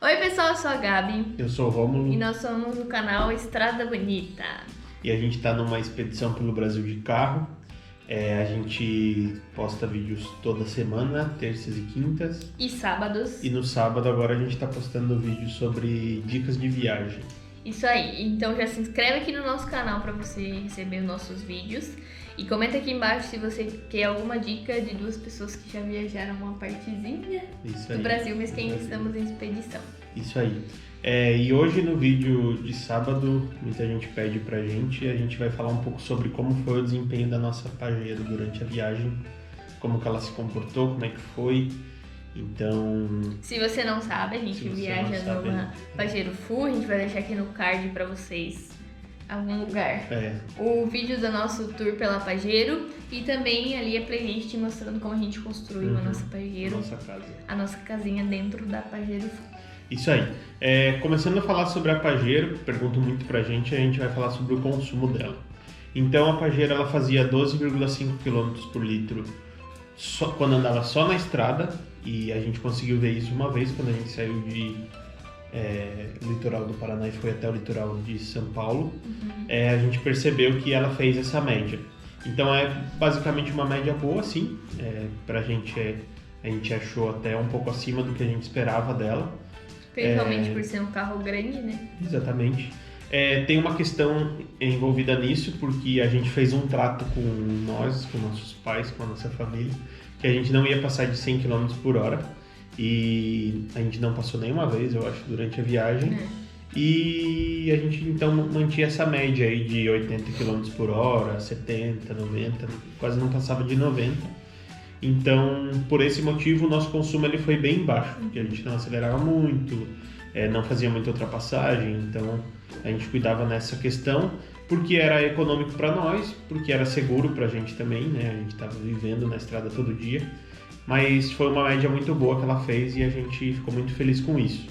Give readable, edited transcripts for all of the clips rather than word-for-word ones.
Oi pessoal, eu sou a Gabi Eu sou o Rômulo e nós somos do canal Estrada Bonita. e a gente está numa expedição pelo Brasil de carro. A gente posta vídeos toda semana, terças e quintas. E sábados. E no sábado agora a gente está postando vídeos sobre dicas de viagem. Isso aí, então já se inscreve aqui no nosso canal para você receber os nossos vídeos. E comenta aqui embaixo se você quer alguma dica de duas pessoas que já viajaram uma partezinha do Brasil, mas que ainda estamos em expedição. Isso aí. E hoje no vídeo de sábado, muita gente pede pra gente, a gente vai falar um pouco sobre como foi o desempenho da nossa Pajero durante a viagem, como que ela se comportou, como é que foi. Então... Se você não sabe, a gente viaja numa Pajero Full, a gente vai deixar aqui no card pra vocês algum lugar. O vídeo do nosso tour pela Pajero e também ali a playlist mostrando como a gente construiu a nossa Pajero, a nossa casinha dentro da Pajero Full. Isso aí. Começando a falar sobre a Pajero, perguntam muito pra gente, a gente vai falar sobre o consumo dela. Então a Pajero ela fazia 12,5 km por litro quando andava só na estrada, e a gente conseguiu ver isso uma vez quando a gente saiu de litoral do Paraná e foi até o litoral de São Paulo. A gente percebeu que ela fez essa média. Então é basicamente uma média boa, sim. Pra gente, a gente achou até um pouco acima do que a gente esperava dela. Principalmente por ser um carro grande, né? Exatamente. Tem uma questão envolvida nisso, porque a gente fez um trato com nossos pais, com a nossa família, que a gente não ia passar de 100 km por hora. E a gente não passou nenhuma vez, eu acho, durante a viagem. E a gente então mantinha essa média aí de 80 km por hora, 70, 90, quase não passava de 90. Então, por esse motivo, o nosso consumo ele foi bem baixo, porque a gente não acelerava muito, não fazia muita ultrapassagem, então a gente cuidava nessa questão, porque era econômico para nós, porque era seguro para a gente também, né? A gente estava vivendo na estrada todo dia, mas foi uma média muito boa que ela fez e a gente ficou muito feliz com isso.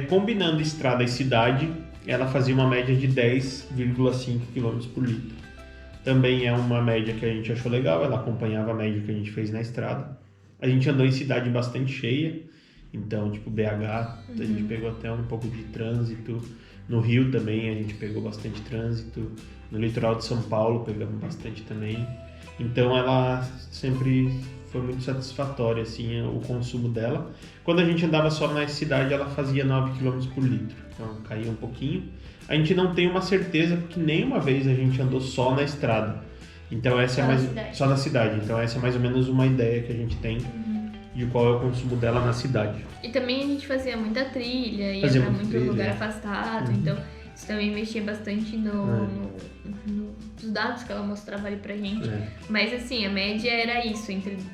Combinando estrada e cidade, ela fazia uma média de 10,5 km por litro. Também é uma média que a gente achou legal, ela acompanhava a média que a gente fez na estrada. A gente andou em cidade bastante cheia, então tipo BH, a gente pegou até um pouco de trânsito. No Rio também a gente pegou bastante trânsito. No litoral de São Paulo pegamos bastante também. Então ela sempre foi muito satisfatória assim, o consumo dela. Quando a gente andava só na cidade, ela fazia 9 km por litro, então caía um pouquinho. A gente não tem uma certeza, porque nenhuma vez a gente andou só na estrada. Então essa só na cidade. Então essa é mais ou menos uma ideia que a gente tem de qual é o consumo dela na cidade. E também a gente fazia muita trilha, ia pra muito lugar afastado, então isso também mexia bastante nos dados que ela mostrava ali pra gente. Mas assim, a média era isso,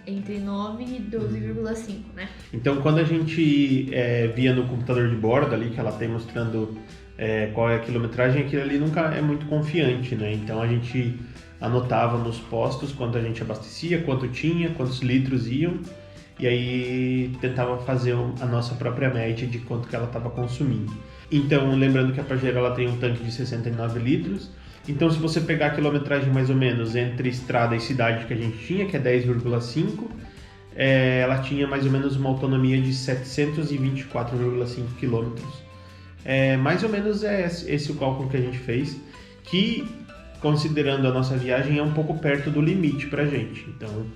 entre 9 e 12,5, né? Então quando a gente via no computador de bordo ali, que ela tem mostrando qual é a quilometragem, aquilo ali nunca é muito confiante, né? Então a gente anotava nos postos quanto a gente abastecia, quanto tinha, quantos litros iam, e aí tentava fazer a nossa própria média de quanto que ela estava consumindo. Então, lembrando que a Pajero ela tem um tanque de 69 litros, então se você pegar a quilometragem mais ou menos entre estrada e cidade que a gente tinha, que é 10,5, ela tinha mais ou menos uma autonomia de 724,5 quilômetros. Mais ou menos esse o cálculo que a gente fez, que considerando a nossa viagem é um pouco perto do limite pra gente. Então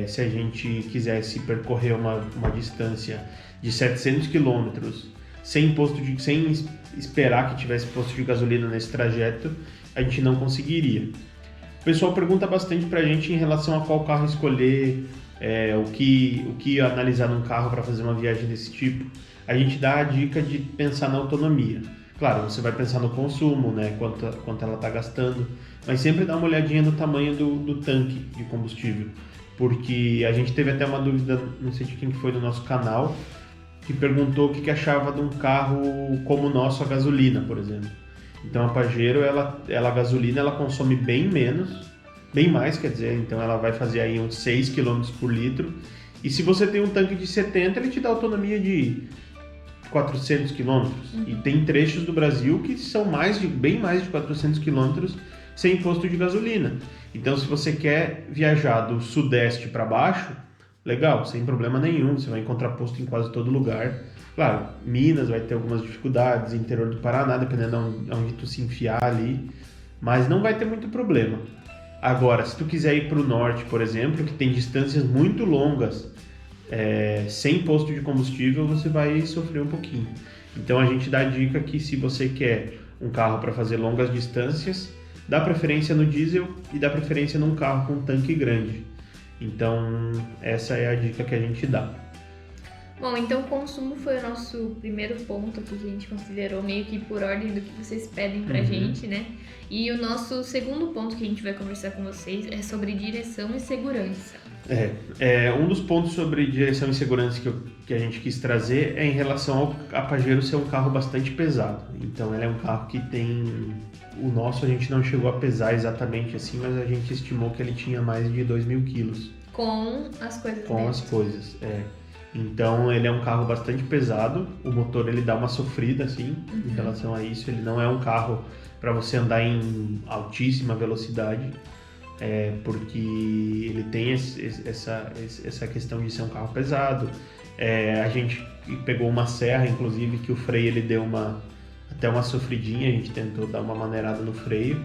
se a gente quisesse percorrer uma distância de 700 km sem esperar que tivesse posto de gasolina nesse trajeto, a gente não conseguiria. O pessoal pergunta bastante pra gente em relação a qual carro escolher, o que analisar num carro para fazer uma viagem desse tipo. A gente dá a dica de pensar na autonomia. Claro, você vai pensar no consumo, né? Quanto ela está gastando, mas sempre dá uma olhadinha no tamanho do tanque de combustível, porque a gente teve até uma dúvida, não sei de quem foi do nosso canal, que perguntou o que achava de um carro como o nosso a gasolina, por exemplo. Então a Pajero, a gasolina, ela consome bem mais, quer dizer, então ela vai fazer aí uns 6 km por litro, e se você tem um tanque de 70, ele te dá autonomia de 400 km. E tem trechos do Brasil que são bem mais de 400 km sem posto de gasolina. Então, se você quer viajar do sudeste para baixo, legal, sem problema nenhum, você vai encontrar posto em quase todo lugar. Claro, Minas vai ter algumas dificuldades, interior do Paraná, dependendo de onde tu se enfiar ali, mas não vai ter muito problema. Agora, se tu quiser ir para o norte, por exemplo, que tem distâncias muito longas, sem posto de combustível, você vai sofrer um pouquinho. Então a gente dá a dica que se você quer um carro para fazer longas distâncias, dá preferência no diesel e dá preferência num carro com tanque grande. Então essa é a dica que a gente dá. Bom, então o consumo foi o nosso primeiro ponto aqui que a gente considerou meio que por ordem do que vocês pedem pra gente, né? E o nosso segundo ponto que a gente vai conversar com vocês é sobre direção e segurança. Um dos pontos sobre direção e segurança que a gente quis trazer é em relação ao Pajero ser um carro bastante pesado. Então ele é um carro que tem... O nosso a gente não chegou a pesar exatamente assim, mas a gente estimou que ele tinha mais de 2.000 quilos. Com as coisas Com dentro. as coisas, Então ele é um carro bastante pesado, o motor ele dá uma sofrida assim em relação a isso, ele não é um carro para você andar em altíssima velocidade, porque ele tem essa questão de ser um carro pesado. A gente pegou uma serra, inclusive, que o freio ele deu até uma sofridinha, a gente tentou dar uma maneirada no freio.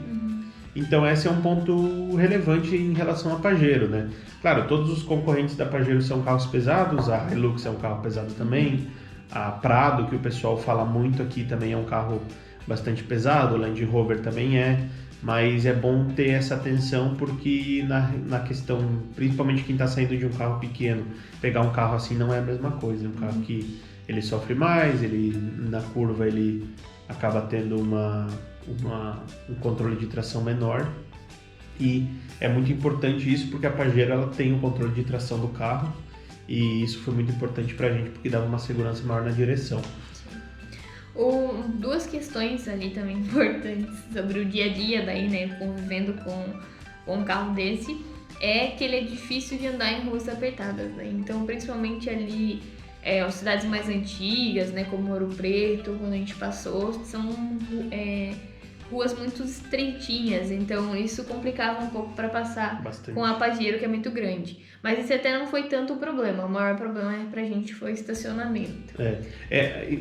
Então esse é um ponto relevante em relação a Pajero, né? Claro, todos os concorrentes da Pajero são carros pesados, a Hilux é um carro pesado também, a Prado, que o pessoal fala muito aqui, também é um carro bastante pesado, o Land Rover também mas é bom ter essa atenção porque na questão, principalmente quem está saindo de um carro pequeno, pegar um carro assim não é a mesma coisa, é um carro que ele sofre mais, ele na curva ele acaba tendo um controle de tração menor, e é muito importante isso porque a Pajero ela tem o controle de tração do carro, e isso foi muito importante pra gente porque dava uma segurança maior na direção. Duas questões ali também importantes sobre o dia a dia daí, né, convivendo com um carro desse, é que ele é difícil de andar em ruas apertadas, né? Então principalmente ali as cidades mais antigas, né, como Ouro Preto, quando a gente passou, são ruas muito estreitinhas, então isso complicava um pouco para passar bastante com a Pajero, que é muito grande. Mas esse até não foi tanto o problema, o maior problema pra gente foi o estacionamento.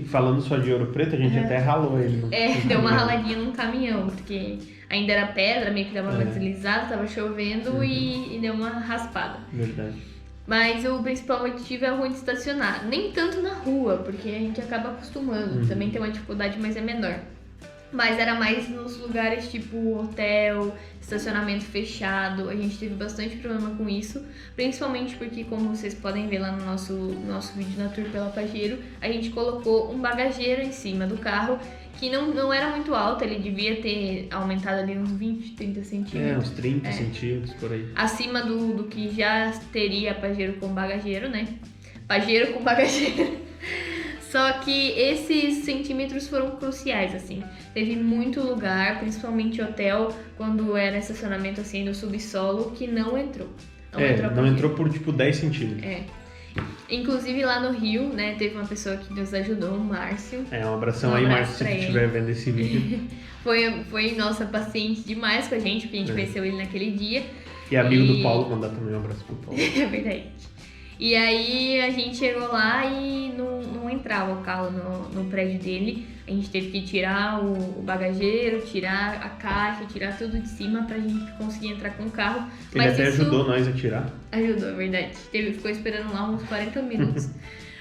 Falando só de Ouro Preto, a gente até ralou ele. Deu uma raladinha no caminhão, porque ainda era pedra, meio que dava uma deslizada, tava chovendo e deu uma raspada. Verdade. Mas o principal motivo é ruim de estacionar. Nem tanto na rua, porque a gente acaba acostumando. Também tem uma dificuldade, mas é menor. Mas era mais nos lugares tipo hotel, estacionamento fechado. A gente teve bastante problema com isso. Principalmente porque, como vocês podem ver lá no nosso vídeo na Tour pela Pajero, a gente colocou um bagageiro em cima do carro que não era muito alto, ele devia ter aumentado ali uns 20, 30 centímetros. Uns 30 centímetros por aí. Acima do que já teria Pajero com bagageiro, né? Pajero com bagageiro. Só que esses centímetros foram cruciais, assim. Teve muito lugar, principalmente hotel, quando era estacionamento assim no subsolo, que não entrou. Não entrou por tipo 10 centímetros. Inclusive lá no Rio, né, teve uma pessoa que nos ajudou, o Márcio. Um abração aí, Márcio, se você estiver vendo esse vídeo. Foi nossa paciente demais com a gente, porque a gente conheceu ele naquele dia. E amigo do Paulo, mandar também um abraço pro Paulo. É verdade. E aí a gente chegou lá e não entrava o carro no prédio dele. A gente teve que tirar o bagageiro, tirar a caixa, tirar tudo de cima pra gente conseguir entrar com o carro. Ele até ajudou nós a tirar. Ajudou, é verdade. Ficou esperando lá uns 40 minutos.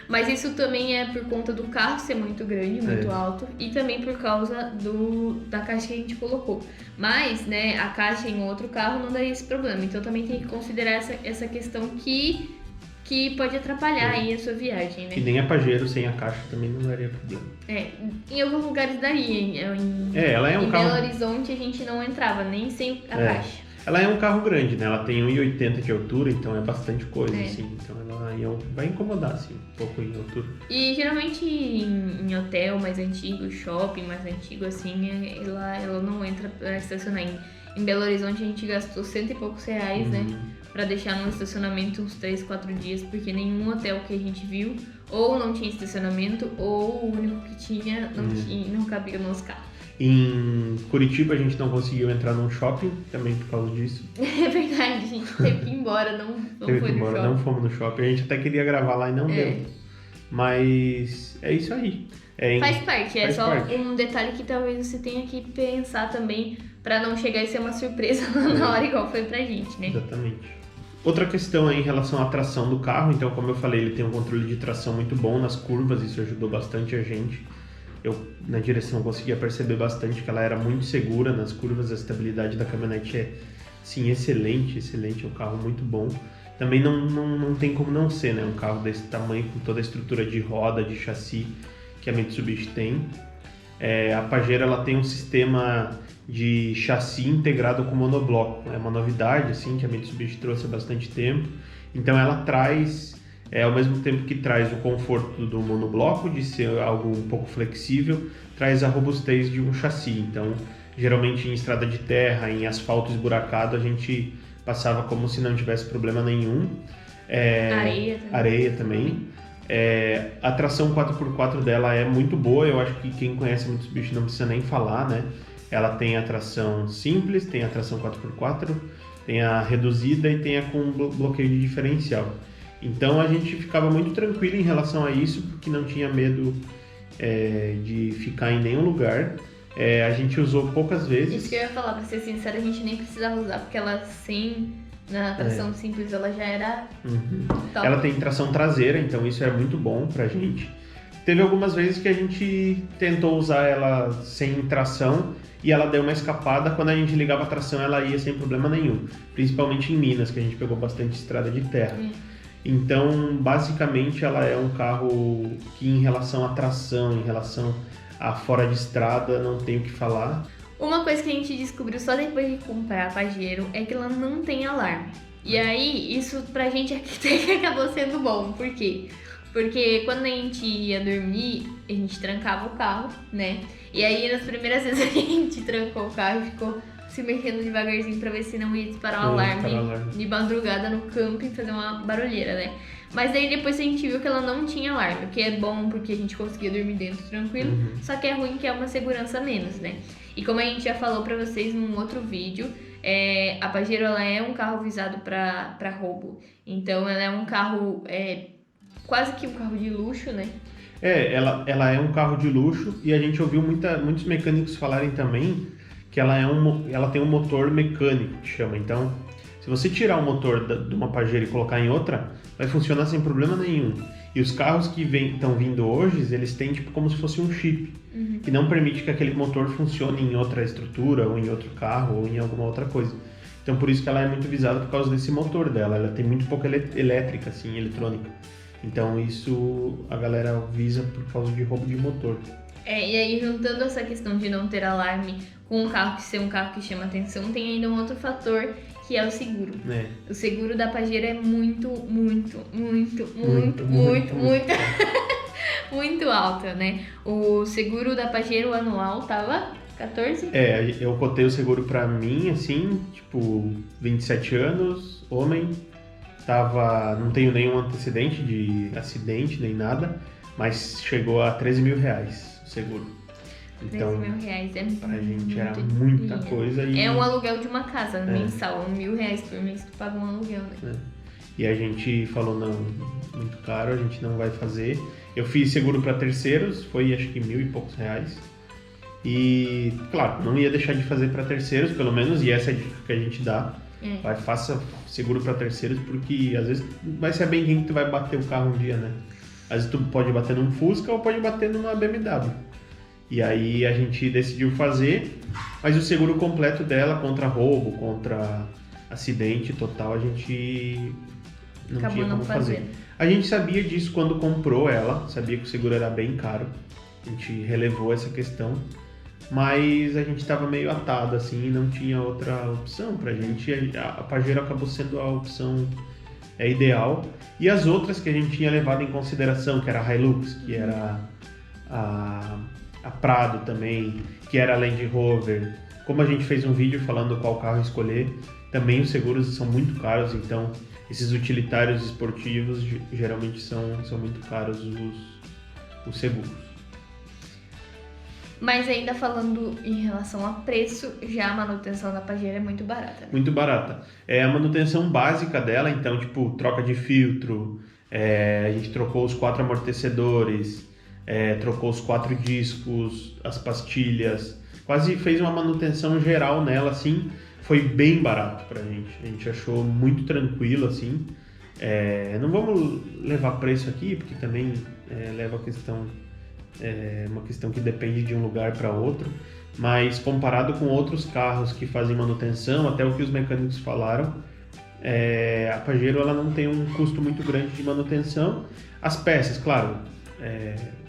Mas isso também é por conta do carro ser muito grande, muito alto, e também por causa da caixa que a gente colocou. Mas, né, a caixa em outro carro não daria esse problema. Então também tem que considerar essa questão que pode atrapalhar aí a sua viagem, né? E nem a Pajero sem a caixa também não daria problema. Em alguns lugares daria. Ela é um carro... Em Belo Horizonte a gente não entrava, nem sem a caixa. Ela é um carro grande, né? Ela tem 1,80 de altura, então é bastante coisa, assim. Então ela vai incomodar, assim, um pouco em altura. E geralmente em hotel mais antigo, shopping mais antigo, assim, ela não entra pra estacionar. Em Belo Horizonte a gente gastou R$100 e poucos, né? Pra deixar no estacionamento uns 3, 4 dias, porque nenhum hotel que a gente viu ou não tinha estacionamento, ou o único que tinha não cabia no nosso carro. Em Curitiba a gente não conseguiu entrar num shopping, também por causa disso. É verdade, a gente teve que ir embora, não foi no shopping. Não fomos no shopping, a gente até queria gravar lá e não deu. Mas é isso aí. Faz parte, é só um detalhe que talvez você tenha que pensar também para não chegar e ser uma surpresa na hora igual foi pra gente, né? Exatamente. Outra questão é em relação à tração do carro. Então, como eu falei, ele tem um controle de tração muito bom nas curvas, isso ajudou bastante a gente. Eu, na direção, conseguia perceber bastante que ela era muito segura nas curvas, a estabilidade da caminhonete é, sim, excelente, é um carro muito bom. Também não tem como não ser, né? Um carro desse tamanho, com toda a estrutura de roda, de chassi que a Mitsubishi tem. A Pajero ela tem um sistema de chassi integrado com monobloco. É uma novidade assim, que a Mitsubishi trouxe há bastante tempo. Então ela traz, ao mesmo tempo que traz o conforto do monobloco, de ser algo um pouco flexível, traz a robustez de um chassi. Então, geralmente em estrada de terra, em asfalto esburacado, a gente passava como se não tivesse problema nenhum. Areia também. A tração 4x4 dela é muito boa, eu acho que quem conhece a Mitsubishi não precisa nem falar, né? Ela tem a tração simples, tem a tração 4x4, tem a reduzida e tem a com bloqueio de diferencial. Então a gente ficava muito tranquilo em relação a isso, porque não tinha medo de ficar em nenhum lugar. A gente usou poucas vezes. Isso que eu ia falar, pra ser sincero, a gente nem precisava usar, porque ela na tração simples ela já era top. Ela tem tração traseira, então isso é muito bom pra gente. Teve algumas vezes que a gente tentou usar ela sem tração e ela deu uma escapada. Quando a gente ligava a tração, ela ia sem problema nenhum. Principalmente em Minas, que a gente pegou bastante estrada de terra. Então, basicamente, ela é um carro que, em relação à tração, em relação a fora de estrada, não tem o que falar. Uma coisa que a gente descobriu só depois de comprar a Pajero é que ela não tem alarme. E aí, isso pra gente acabou sendo bom. Por quê? Porque quando a gente ia dormir, a gente trancava o carro, né? E aí, nas primeiras vezes, a gente trancou o carro e ficou se mexendo devagarzinho pra ver se não ia disparar o alarme de madrugada no camping, fazer uma barulheira, né? Mas aí depois a gente viu que ela não tinha alarme, o que é bom porque a gente conseguia dormir dentro tranquilo, só que é ruim que é uma segurança a menos, né? E como a gente já falou pra vocês num outro vídeo, a Pajero ela é um carro visado pra roubo. Então ela é um carro, quase que um carro de luxo, né? Ela é um carro de luxo e a gente ouviu muitos mecânicos falarem também que ela tem um motor mecânico, que chama. Então, se você tirar o motor de uma Pajero e colocar em outra, vai funcionar sem problema nenhum. E os carros que estão vindo hoje, eles têm tipo como se fosse um chip, que não permite que aquele motor funcione em outra estrutura, ou em outro carro, ou em alguma outra coisa. Então, por isso que ela é muito visada por causa desse motor dela. Ela tem muito pouca elétrica, assim, eletrônica. Então, isso a galera visa por causa de roubo de motor. E aí, juntando essa questão de não ter alarme com um carro ser um carro que chama atenção, tem ainda um outro fator, que é o seguro. O seguro da Pajero é muito muito alto, né? O seguro da Pajero anual tava 14? Eu cotei o seguro pra mim, assim, tipo, 27 anos, homem, não tenho nenhum antecedente de acidente, nem nada, mas chegou a R$13 mil o seguro. Então, R$13 mil pra gente era muita coisa. É um aluguel de uma casa mensal, R$1.000 por mês tu paga um aluguel, né? E a gente falou, não, muito caro, a gente não vai fazer. Eu fiz seguro para terceiros, foi acho que R$1.000 e poucos. E, claro, não ia deixar de fazer para terceiros, pelo menos, e essa é a dica que a gente dá. Faça seguro para terceiros, porque às vezes vai ser bem quem que tu vai bater o carro um dia, né? Às vezes tu pode bater num Fusca ou pode bater numa BMW. E aí a gente decidiu fazer, mas o seguro completo dela contra roubo, contra acidente total, a gente não tinha como fazer. A gente sabia disso quando comprou ela, sabia que o seguro era bem caro, a gente relevou essa questão, mas a gente estava meio atado assim e não tinha outra opção pra gente. A Pajero acabou sendo a opção ideal, e as outras que a gente tinha levado em consideração, que era a Hilux, que era a Prado também, que era a Land Rover. Como a gente fez um vídeo falando qual carro escolher, também os seguros são muito caros, então esses utilitários esportivos geralmente são muito caros os seguros. Mas ainda falando em relação a preço, já a manutenção da Pajero é muito barata. Muito barata. É a manutenção básica dela, então tipo troca de filtro, A gente trocou os 4 amortecedores, trocou os 4 discos, as pastilhas, quase fez uma manutenção geral nela, assim, foi bem barato pra gente. A gente achou muito tranquilo, assim. Não vamos levar preço aqui, porque também leva a questão, uma questão que depende de um lugar para outro, mas comparado com outros carros que fazem manutenção, até o que os mecânicos falaram, a Pajero ela não tem um custo muito grande de manutenção. As peças, claro,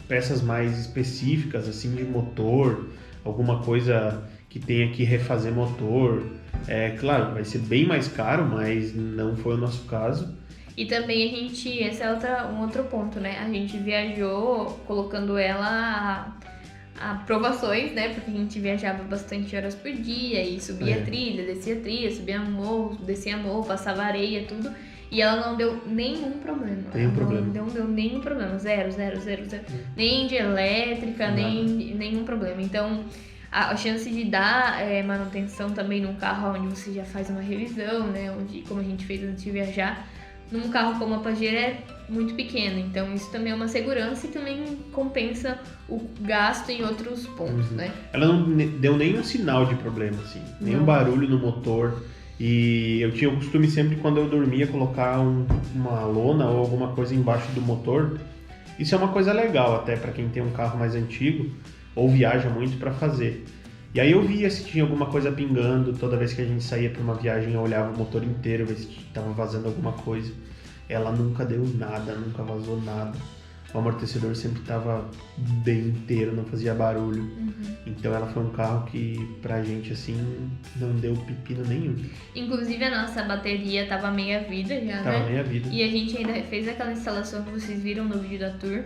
peças mais específicas, assim, de motor, alguma coisa que tenha que refazer motor, claro, vai ser bem mais caro, mas não foi o nosso caso. E também esse é um outro ponto, né? A gente viajou colocando ela a provações, né? Porque a gente viajava bastante horas por dia e subia trilha, subia morro, descia morro, passava areia, tudo. E ela não deu nenhum problema. Não deu nenhum problema. Zero. Nem de elétrica, nenhum problema. Então, a chance de dar manutenção também num carro onde você já faz uma revisão, né? Como a gente fez antes de viajar, num carro como a Pajero é muito pequena, então isso também é uma segurança e também compensa o gasto em outros pontos, né? Ela não deu nenhum sinal de problema, assim, nenhum barulho no motor. E eu tinha o costume sempre, quando eu dormia, colocar uma lona ou alguma coisa embaixo do motor. Isso é uma coisa legal até para quem tem um carro mais antigo ou viaja muito para fazer. E aí eu via se tinha alguma coisa pingando, toda vez que a gente saía para uma viagem eu olhava o motor inteiro, ver se estava vazando alguma coisa. Ela nunca deu nada, nunca vazou nada. O amortecedor sempre estava bem inteiro, não fazia barulho. Então ela foi um carro que pra gente assim não deu pepino nenhum. Inclusive a nossa bateria tava meia vida já, Tava meia vida. E a gente ainda fez aquela instalação que vocês viram no vídeo da Tour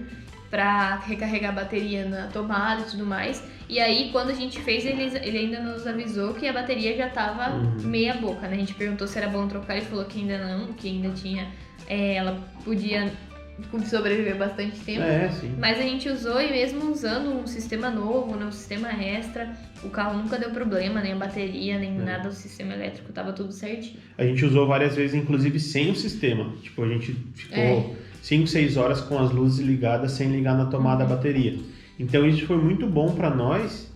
para recarregar a bateria na tomada e tudo mais. E aí, quando a gente fez, ele ainda nos avisou que a bateria já tava meia boca, né? A gente perguntou se era bom trocar, ele falou que ainda não, que ainda tinha... ela podia sobreviver bastante tempo. Sim. Mas a gente usou, e mesmo usando um sistema novo, um sistema extra, o carro nunca deu problema, nem a bateria, nem nada do sistema elétrico, tava tudo certinho. A gente usou várias vezes, inclusive, sem o sistema. Tipo, a gente ficou 5, 6 horas com as luzes ligadas, sem ligar na tomada a bateria. Então isso foi muito bom para nós,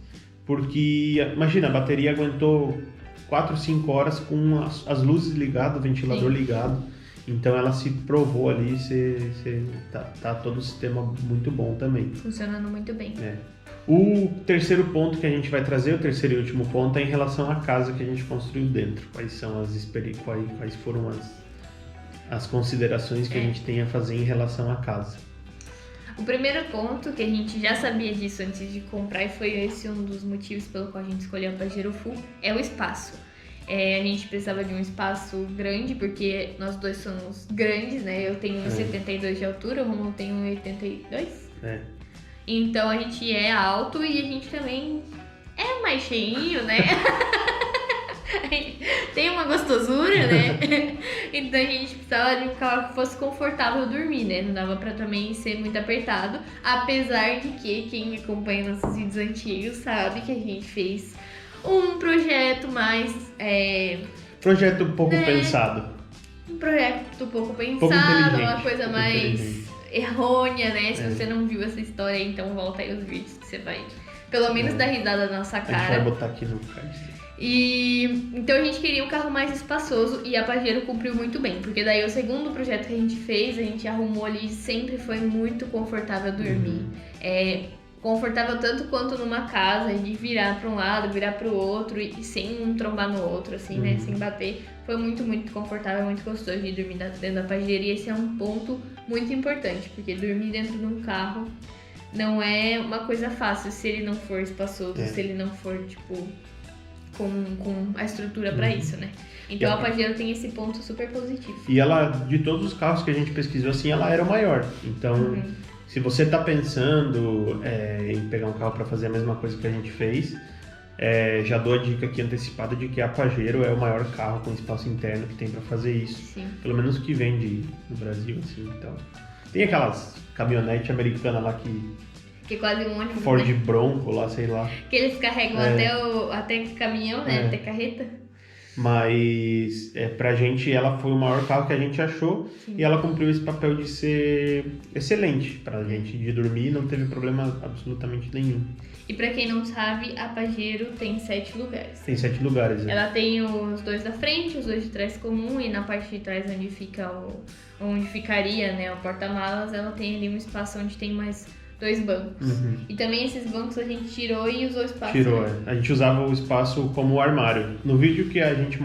porque, imagina, a bateria aguentou 4, 5 horas com as luzes ligadas, o ventilador ligado. Então ela se provou ali, tá todo o sistema muito bom também. Funcionando muito bem. O terceiro ponto que a gente vai trazer, o terceiro e último ponto, é em relação à casa que a gente construiu dentro. Quais foram as considerações que a gente tem a fazer em relação à casa. O primeiro ponto, que a gente já sabia disso antes de comprar, e foi esse um dos motivos pelo qual a gente escolheu a Pajero Full, é o espaço. A gente precisava de um espaço grande, porque nós dois somos grandes, né? Eu tenho 1,72 de altura, o Romulo tem 1,82. Então a gente é alto e a gente também é mais cheinho, né? Tem uma gostosura, né? Então a gente precisava de um carro que fosse confortável dormir, né? Não dava pra também ser muito apertado. Apesar de que quem acompanha nossos vídeos antigos sabe que a gente fez um projeto mais... projeto pouco pensado. Um projeto pouco pensado, uma coisa mais errônea, né? Se você não viu essa história, então volta aí os vídeos que você vai... Pelo menos dar risada na nossa cara. A gente vai botar aqui no card. Então a gente queria um carro mais espaçoso e a Pajero cumpriu muito bem, porque daí o segundo projeto que a gente fez, a gente arrumou ali, sempre foi muito confortável dormir. Confortável tanto quanto numa casa, de virar para um lado, virar para o outro e sem um trombar no outro, assim, né, sem bater. Foi muito, muito confortável, muito gostoso de dormir dentro da Pajero, e esse é um ponto muito importante, porque dormir dentro de um carro não é uma coisa fácil se ele não for espaçoso, se ele não for, tipo... Com a estrutura para isso, né? Então a Pajero tem esse ponto super positivo. E ela, de todos os carros que a gente pesquisou, assim, ela era o maior. Então, se você tá pensando em pegar um carro para fazer a mesma coisa que a gente fez, já dou a dica aqui antecipada de que a Pajero é o maior carro com espaço interno que tem para fazer isso. Sim. Pelo menos que vende no Brasil, assim, então. Tem aquelas caminhonetes americanas lá que é quase um ônibus, Ford Bronco lá, sei lá. Que eles carregam até caminhão, né? Até carreta. Mas pra gente ela foi o maior carro que a gente achou. Sim. E ela cumpriu esse papel de ser excelente pra gente, de dormir, não teve problema absolutamente nenhum. E pra quem não sabe, a Pajero tem 7 lugares. Tem 7 lugares, Ela tem os 2 da frente, os 2 de trás comum, e na parte de trás onde ficaria, né, o porta-malas, ela tem ali um espaço onde tem mais 2 bancos. Uhum. E também esses bancos a gente tirou e usou o espaço. Tirou, né? A gente usava o espaço como armário. No vídeo que a gente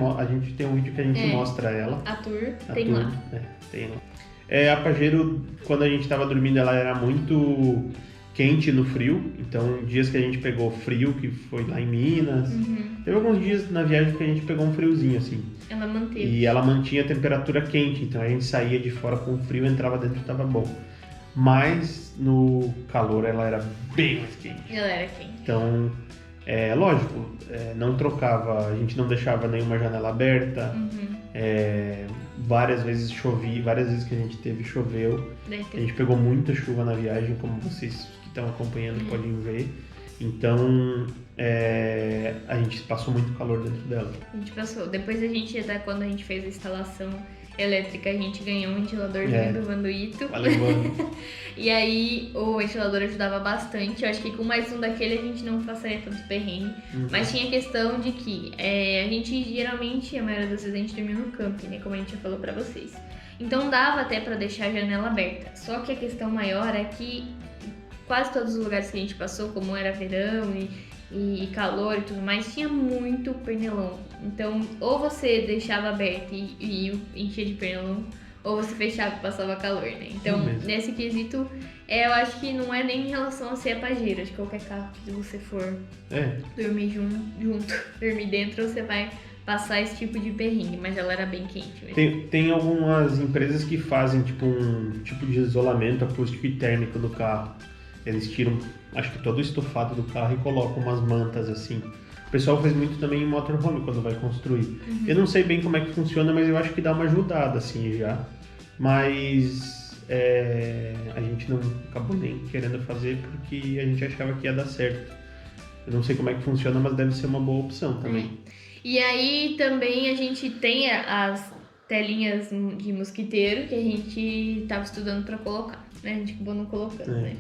tem um vídeo que a gente mostra ela. A Tour tem lá. Tem lá. A Pajero, quando a gente tava dormindo, ela era muito quente no frio, então dias que a gente pegou frio, que foi lá em Minas, teve alguns dias na viagem que a gente pegou um friozinho assim. Ela manteve. E ela mantinha a temperatura quente, então a gente saía de fora com frio, entrava dentro e tava bom. Mas no calor ela era bem mais quente. Ela era quente. Então, lógico, não trocava, a gente não deixava nenhuma janela aberta. Várias vezes chovia, várias vezes que a gente choveu. A gente pegou muita chuva na viagem, como vocês que estão acompanhando podem ver. Então, a gente passou muito calor dentro dela. A gente passou. Depois quando a gente fez a instalação elétrica, a gente ganhou um ventiladorzinho do Vanduito. Valeu, mano. E aí o ventilador ajudava bastante. Eu acho que com mais um daquele a gente não passaria tanto perrengue. Mas tinha a questão de que a gente geralmente, a maioria das vezes, a gente dormia no camping, né? Como a gente já falou pra vocês. Então dava até pra deixar a janela aberta. Só que a questão maior é que quase todos os lugares que a gente passou, como era verão e calor e tudo mais, tinha muito pernilongo. Então, ou você deixava aberto e enchia de pernilongo, ou você fechava e passava calor, né? Então, nesse quesito, eu acho que não é nem em relação a ser a Pajero. De qualquer carro que você for dormir junto, dormir dentro, você vai passar esse tipo de perrengue, mas ela era bem quente mesmo. Tem algumas empresas que fazem um tipo de isolamento acústico e térmico do carro. Eles tiram, acho que todo o estofado do carro e colocam umas mantas assim. O pessoal faz muito também em motorhome quando vai construir. Eu não sei bem como é que funciona, mas eu acho que dá uma ajudada assim já. Mas a gente não acabou nem querendo fazer porque a gente achava que ia dar certo. Eu não sei como é que funciona, mas deve ser uma boa opção também. E aí também a gente tem as telinhas de mosquiteiro que a gente tava estudando pra colocar, né? A gente acabou não colocando, né?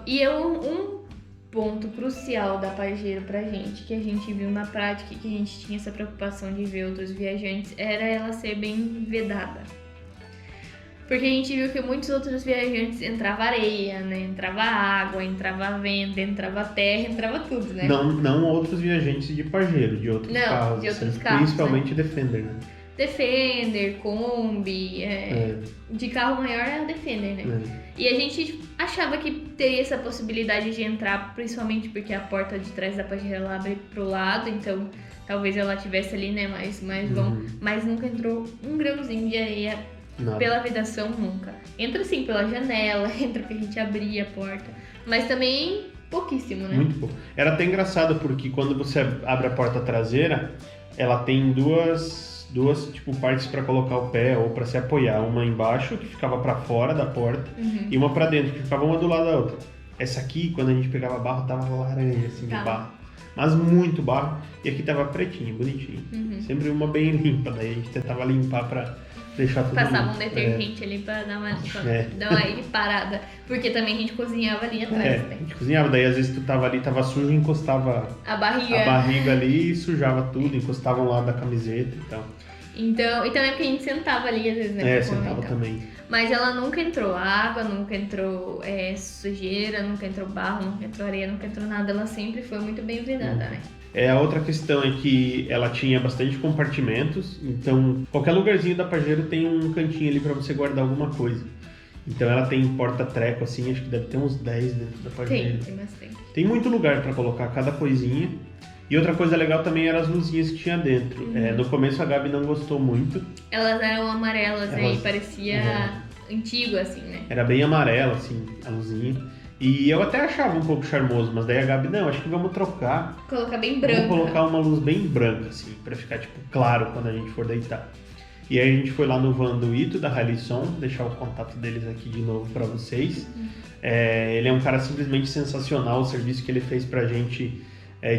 E um ponto crucial da Pajero pra gente, que a gente viu na prática, que a gente tinha essa preocupação de ver outros viajantes, era ela ser bem vedada. Porque a gente viu que muitos outros viajantes entrava areia, né? Entrava água, entrava vento, entrava terra, entrava tudo, né? Não outros viajantes de Pajero, de outros carros. De outros carros, principalmente né? Defender, né? Defender, Kombi, de carro maior é a Defender, né? E a gente achava que teria essa possibilidade de entrar, principalmente porque a porta de trás da Pajero ela abre pro lado, então talvez ela tivesse ali, né, mais bom, mas nunca entrou um grãozinho de areia. Nada. Pela vedação, nunca. Entra sim pela janela, entra porque a gente abria a porta, mas também pouquíssimo, né? Muito pouco. Era até engraçado porque quando você abre a porta traseira, ela tem duas tipo partes para colocar o pé ou para se apoiar, uma embaixo que ficava para fora da porta e uma para dentro que ficava uma do lado da outra. Essa aqui, quando a gente pegava barro, tava laranja assim de barro, mas muito barro, e aqui tava pretinho, bonitinho. Sempre uma bem limpa, daí a gente tentava limpar para deixar tudo passava um detergente ali pra dar uma parada, porque também a gente cozinhava ali atrás. A gente cozinhava, daí às vezes tu tava ali, tava sujo, encostava a barriga ali e sujava tudo, encostava um lado da camiseta e tal. Então, e também porque a gente sentava ali às vezes, né? Sentava também. Mas ela nunca entrou água, nunca entrou sujeira, nunca entrou barro, nunca entrou areia, nunca entrou nada. Ela sempre foi muito bem vedada, né? A outra questão é que ela tinha bastante compartimentos, então qualquer lugarzinho da Pajero tem um cantinho ali para você guardar alguma coisa. Então ela tem porta-treco assim, acho que deve ter uns 10 dentro da Pajero. Tem bastante. Tem muito lugar para colocar cada coisinha. E outra coisa legal também eram as luzinhas que tinha dentro. No começo a Gabi não gostou muito. Elas eram amarelas e parecia antigo assim, né? Era bem amarela assim, a luzinha. E eu até achava um pouco charmoso, mas daí a Gabi, não, acho que vamos trocar. Colocar bem branca. Vamos colocar uma luz bem branca, assim, pra ficar, tipo, claro quando a gente for deitar. E aí a gente foi lá no Vanduito da Rallyson, deixar o contato deles aqui de novo pra vocês. Ele é um cara simplesmente sensacional, o serviço que ele fez pra gente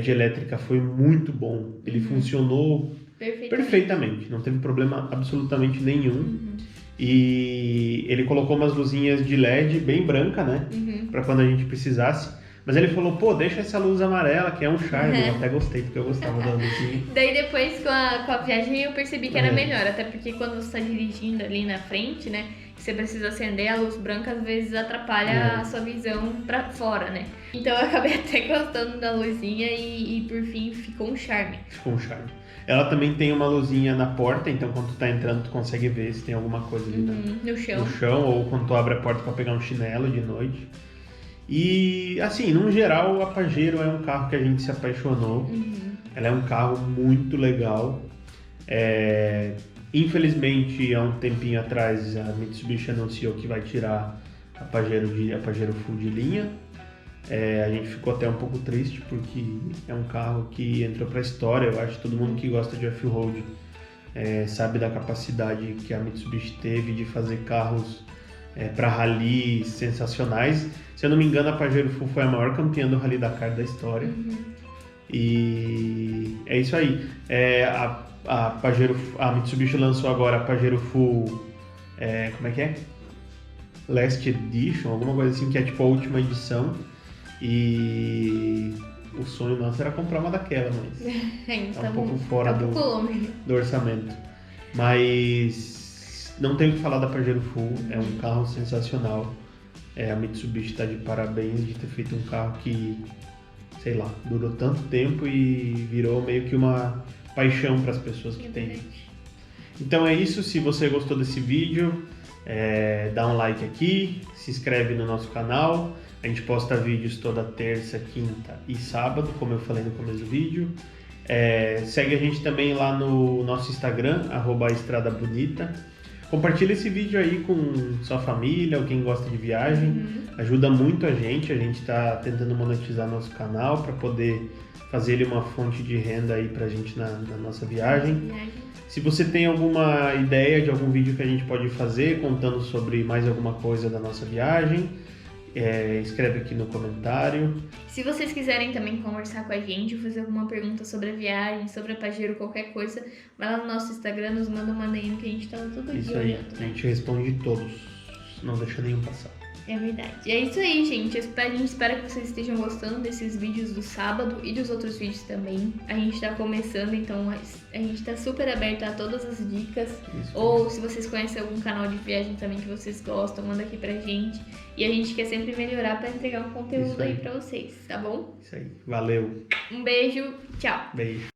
de elétrica foi muito bom. Ele funcionou perfeitamente. Não teve problema absolutamente nenhum. E ele colocou umas luzinhas de LED bem branca, né? Para quando a gente precisasse. Mas ele falou, pô, deixa essa luz amarela, que é um charme. Eu até gostei, porque eu gostava da luzinha. Daí depois, com a viagem, eu percebi que era melhor. Até porque quando você tá dirigindo ali na frente, né? Você precisa acender a luz branca, às vezes atrapalha a sua visão pra fora, né? Então eu acabei até gostando da luzinha e por fim ficou um charme. Ficou um charme. Ela também tem uma luzinha na porta, então quando tu tá entrando tu consegue ver se tem alguma coisa ali no chão, ou quando tu abre a porta pra pegar um chinelo de noite. E assim, no geral, a Pajero é um carro que a gente se apaixonou. Ela é um carro muito legal. Infelizmente, há um tempinho atrás, a Mitsubishi anunciou que vai tirar a Pajero Full de linha. A gente ficou até um pouco triste, porque é um carro que entrou para a história. Eu acho que todo mundo que gosta de off-road sabe da capacidade que a Mitsubishi teve de fazer carros para rally sensacionais. Se eu não me engano, a Pajero Full foi a maior campeã do Rally Dakar da história. E é isso aí. A Mitsubishi lançou agora a Pajero Full, como é que é? Last Edition, alguma coisa assim, que é tipo a última edição. E o sonho nosso era comprar uma daquela, mas tá um pouco fora do orçamento. Mas não tenho o que falar da Pajero Full, é um carro sensacional. A Mitsubishi está de parabéns de ter feito um carro que, sei lá, durou tanto tempo e virou meio que uma paixão para as pessoas que têm. Então é isso, se você gostou desse vídeo, dá um like aqui, se inscreve no nosso canal. A gente posta vídeos toda terça, quinta e sábado, como eu falei no começo do vídeo. Segue a gente também lá no nosso Instagram, @estradabonita. Compartilha esse vídeo aí com sua família ou quem gosta de viagem. Ajuda muito a gente está tentando monetizar nosso canal para poder fazer ele uma fonte de renda aí pra gente na nossa viagem. Se você tem alguma ideia de algum vídeo que a gente pode fazer contando sobre mais alguma coisa da nossa viagem, escreve aqui no comentário. Se vocês quiserem também conversar com a gente, fazer alguma pergunta sobre a viagem, sobre a Pajero, qualquer coisa, vai lá no nosso Instagram, nos manda uma DM que a gente tá lá todo dia. Isso aí, a gente responde todos, não deixa nenhum passar. É verdade. É isso aí, gente. A gente espera que vocês estejam gostando desses vídeos do sábado e dos outros vídeos também. A gente tá começando, então a gente tá super aberto a todas as dicas. Isso. Ou se vocês conhecem algum canal de viagem também que vocês gostam, manda aqui pra gente. E a gente quer sempre melhorar pra entregar um conteúdo aí pra vocês, tá bom? Isso aí. Valeu. Um beijo. Tchau. Beijo.